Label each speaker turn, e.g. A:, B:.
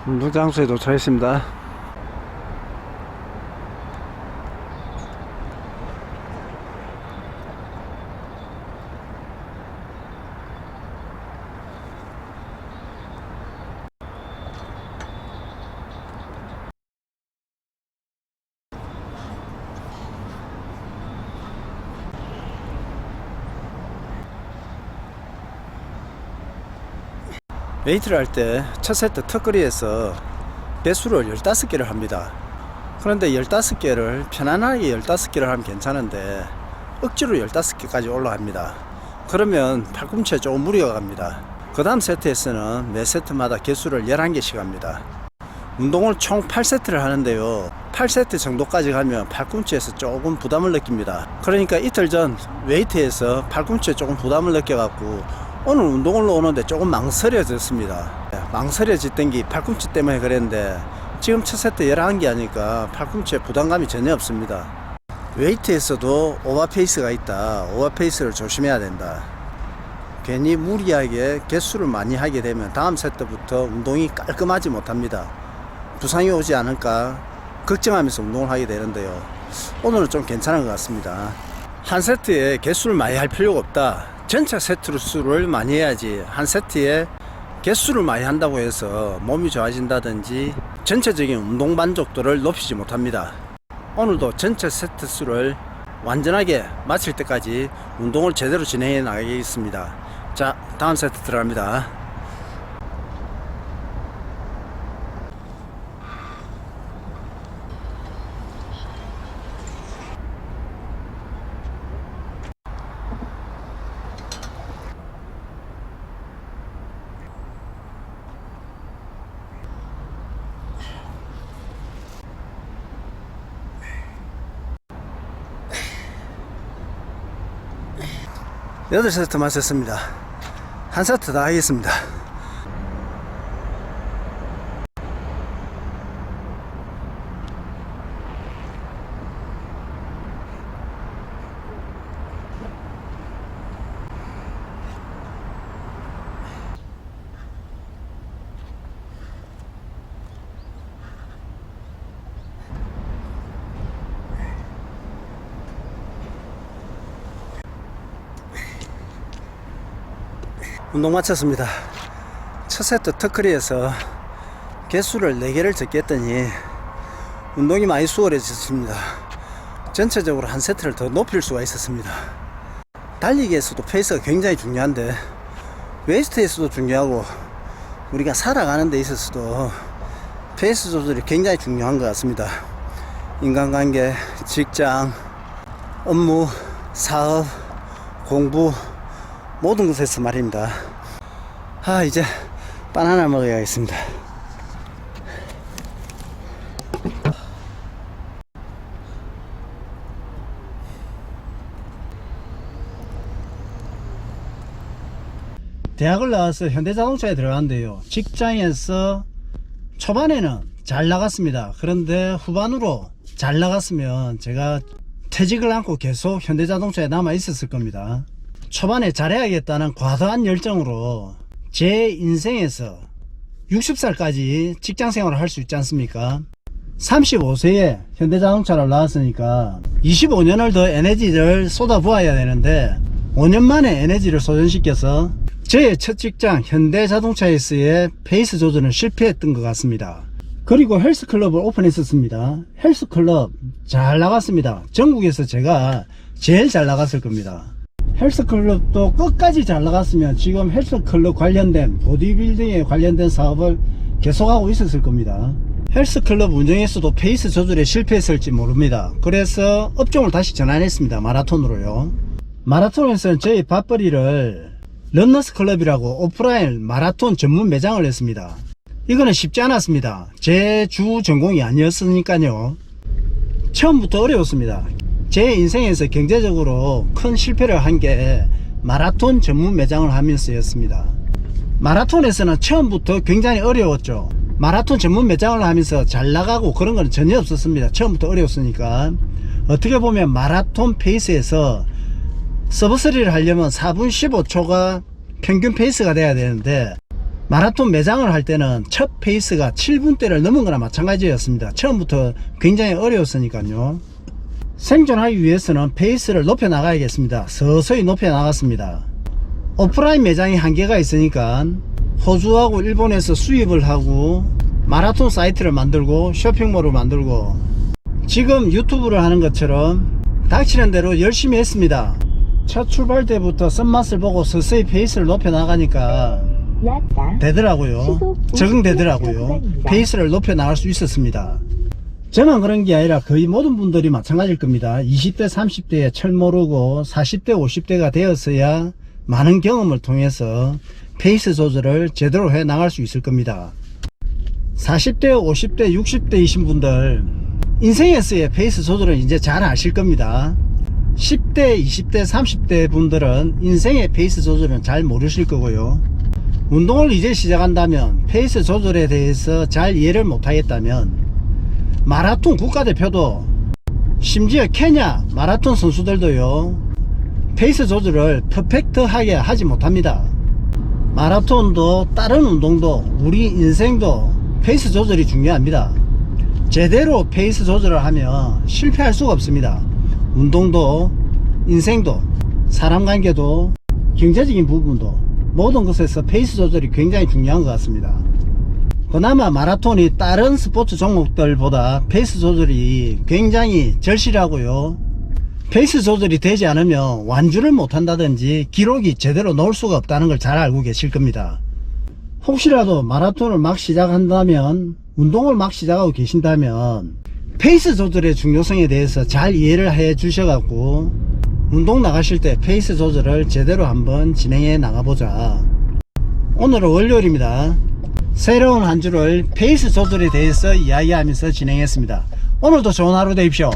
A: 운동 장소에 도착했습니다. 웨이트를 할 때 첫 세트 턱걸이에서 배수를 15개를 합니다. 그런데 15개를 편안하게 15개를 하면 괜찮은데 억지로 15개까지 올라갑니다. 그러면 팔꿈치에 조금 무리가 갑니다. 그 다음 세트에서는 매 세트마다 개수를 11개씩 합니다. 운동을 총 8세트를 하는데요, 8세트 정도까지 가면 팔꿈치에서 조금 부담을 느낍니다. 그러니까 이틀 전 웨이트에서 팔꿈치에 조금 부담을 느껴갖고 오늘 운동을 오는데 조금 망설여졌습니다. 망설여졌던 게 팔꿈치 때문에 그랬는데 지금 첫 세트 11개 하니까 팔꿈치에 부담감이 전혀 없습니다. 웨이트에서도 오버페이스가 있다. 오버페이스를 조심해야 된다. 괜히 무리하게 개수를 많이 하게 되면 다음 세트부터 운동이 깔끔하지 못합니다. 부상이 오지 않을까 걱정하면서 운동을 하게 되는데요, 오늘은 좀 괜찮은 것 같습니다. 한 세트에 개수를 많이 할 필요가 없다. 전체 세트 수를 많이 해야지 한 세트에 개수를 많이 한다고 해서 몸이 좋아진다든지 전체적인 운동 만족도를 높이지 못합니다. 오늘도 전체 세트 수를 완전하게 마칠 때까지 운동을 제대로 진행해 나가겠습니다. 자, 다음 세트 들어갑니다. 여덟 세트 마쳤습니다. 한 세트 다 하겠습니다. 운동 마쳤습니다. 첫 세트 턱걸이에서 개수를 4개를 적게 했더니 운동이 많이 수월해졌습니다. 전체적으로 한 세트를 더 높일 수가 있었습니다. 달리기에서도 페이스가 굉장히 중요한데 웨이스트에서도 중요하고 우리가 살아가는 데 있어서도 페이스 조절이 굉장히 중요한 것 같습니다. 인간관계, 직장, 업무, 사업, 공부 모든 것에서 말입니다. 이제 바나나 먹어야겠습니다. 대학을 나와서 현대자동차에 들어갔는데요, 직장에서 초반에는 잘 나갔습니다. 그런데 후반으로 잘 나갔으면 제가 퇴직을 않고 계속 현대자동차에 남아 있었을 겁니다. 초반에 잘해야겠다는 과도한 열정으로 제 인생에서 60살까지 직장생활을 할 수 있지 않습니까? 35세에 현대자동차를 나왔으니까 25년을 더 에너지를 쏟아부어야 되는데 5년 만에 에너지를 소전시켜서 저의 첫 직장 현대자동차에서의 페이스 조절은 실패했던 것 같습니다. 그리고 헬스클럽을 오픈했었습니다. 헬스클럽 잘 나갔습니다. 전국에서 제가 제일 잘 나갔을 겁니다. 헬스클럽도 끝까지 잘 나갔으면 지금 헬스클럽 관련된 보디빌딩에 관련된 사업을 계속하고 있었을 겁니다. 헬스클럽 운영에서도 페이스 조절에 실패했을지 모릅니다. 그래서 업종을 다시 전환했습니다. 마라톤으로요. 마라톤에서는 저희 밥벌이를 런너스 클럽이라고 오프라인 마라톤 전문 매장을 했습니다. 이거는 쉽지 않았습니다. 제 주 전공이 아니었으니까요. 처음부터 어려웠습니다. 제 인생에서 경제적으로 큰 실패를 한 게 마라톤 전문 매장을 하면서였습니다. 마라톤에서는 처음부터 굉장히 어려웠죠. 마라톤 전문 매장을 하면서 잘 나가고 그런 건 전혀 없었습니다. 처음부터 어려웠으니까. 어떻게 보면 마라톤 페이스에서 서브3를 하려면 4분 15초가 평균 페이스가 돼야 되는데 마라톤 매장을 할 때는 첫 페이스가 7분대를 넘은 거나 마찬가지였습니다. 처음부터 굉장히 어려웠으니까요. 생존하기 위해서는 페이스를 높여 나가야겠습니다. 서서히 높여 나갔습니다. 오프라인 매장이 한계가 있으니까 호주하고 일본에서 수입을 하고 마라톤 사이트를 만들고 쇼핑몰을 만들고 지금 유튜브를 하는 것처럼 닥치는 대로 열심히 했습니다. 첫 출발 때부터 쓴맛을 보고 서서히 페이스를 높여 나가니까 되더라고요. 적응되더라고요. 페이스를 높여 나갈 수 있었습니다. 저만 그런 게 아니라 거의 모든 분들이 마찬가지일 겁니다. 20대 30대에 철 모르고 40대 50대가 되었어야 많은 경험을 통해서 페이스 조절을 제대로 해 나갈 수 있을 겁니다. 40대 50대 60대이신 분들 인생에서의 페이스 조절은 이제 잘 아실 겁니다. 10대 20대 30대 분들은 인생의 페이스 조절은 잘 모르실 거고요. 운동을 이제 시작한다면 페이스 조절에 대해서 잘 이해를 못하겠다면 마라톤 국가대표도 심지어 케냐 마라톤 선수들도요 페이스 조절을 퍼펙트하게 하지 못합니다. 마라톤도 다른 운동도 우리 인생도 페이스 조절이 중요합니다. 제대로 페이스 조절을 하면 실패할 수가 없습니다. 운동도 인생도 사람관계도 경제적인 부분도 모든 것에서 페이스 조절이 굉장히 중요한 것 같습니다. 그나마 마라톤이 다른 스포츠 종목들보다 페이스 조절이 굉장히 절실하고요. 페이스 조절이 되지 않으면 완주를 못한다든지 기록이 제대로 나올 수가 없다는 걸 잘 알고 계실 겁니다. 혹시라도 마라톤을 막 시작한다면, 운동을 막 시작하고 계신다면 페이스 조절의 중요성에 대해서 잘 이해를 해 주셔갖고 운동 나가실 때 페이스 조절을 제대로 한번 진행해 나가보자. 오늘은 월요일입니다. 새로운 한 주를 페이스 조절에 대해서 이야기하면서 진행했습니다. 오늘도 좋은 하루 되십시오.